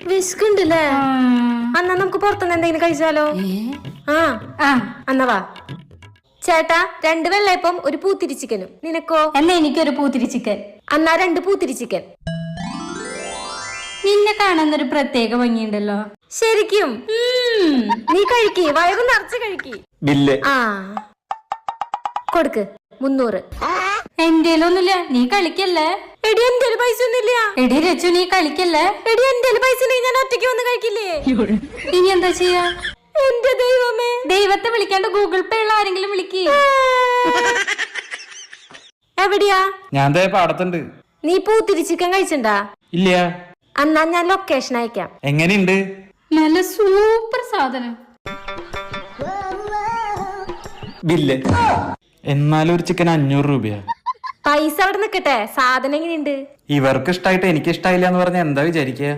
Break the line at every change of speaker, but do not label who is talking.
വിശക്കുണ്ടല്ലേ? എന്നാ നമുക്ക് പുറത്തുനിന്ന് എന്തെങ്കിലും കഴിച്ചാലോ? അന്നവാ ചേട്ടാ, 2 വെള്ളയപ്പം, ഒരു പൂത്തിരി ചിക്കനും. നിനക്കോ?
എന്നാ എനിക്കൊരു പൂത്തിരി ചിക്കൻ.
എന്നാ 2 പൂത്തിരി ചിക്കൻ.
നിന്നെ കാണുന്നൊരു പ്രത്യേക ഭംഗിയുണ്ടല്ലോ.
ശരിക്കും? നീ കഴിക്കി, വയറ് നിറച്ച് കഴിക്കി.
ബില്ല്
കൊടുക്ക് 300.
എന്റേലൊന്നുമില്ല, നീ കളിക്കല്ലേ.
എടി എന്റെ പൈസ ഒന്നുമില്ല.
എടി രച്ചു, നീ കളിക്കല്ലേ.
എടി എന്റെ പൈസ ഉണ്ടെങ്കിൽ ഞാൻ ഒറ്റയ്ക്ക് വന്ന് കഴിക്കില്ലേ?
ഇനി എന്താ ചെയ്യാ?
എന്റെ ദൈവമേ,
ദൈവത്തെ വിളിക്കാണ്ട് ഗൂഗിൾ പേ ഉള്ള ആരെങ്കിലും വിളിക്ക്.
എവിടെയാ?
ഞാൻ പാടത്തുണ്ട്.
നീ പൂത്തിരി ചിക്കൻ കഴിച്ചിണ്ടാ?
ഇല്ല.
എന്നാ ഞാൻ ലൊക്കേഷൻ അയക്കാം.
എങ്ങനെയുണ്ട്?
നല്ല സൂപ്പർ സാധനം.
ബില്ല്. എന്നാലും ഒരു ചിക്കൻ 500 രൂപയാ.
പൈസ അവിടെ നിക്കട്ടെ, സാധനം എങ്ങനെയുണ്ട്?
ഇവർക്ക് ഇഷ്ടായിട്ട് എനിക്ക് ഇഷ്ടായില്ല എന്ന് പറഞ്ഞ എന്താ വിചാരിക്കുക?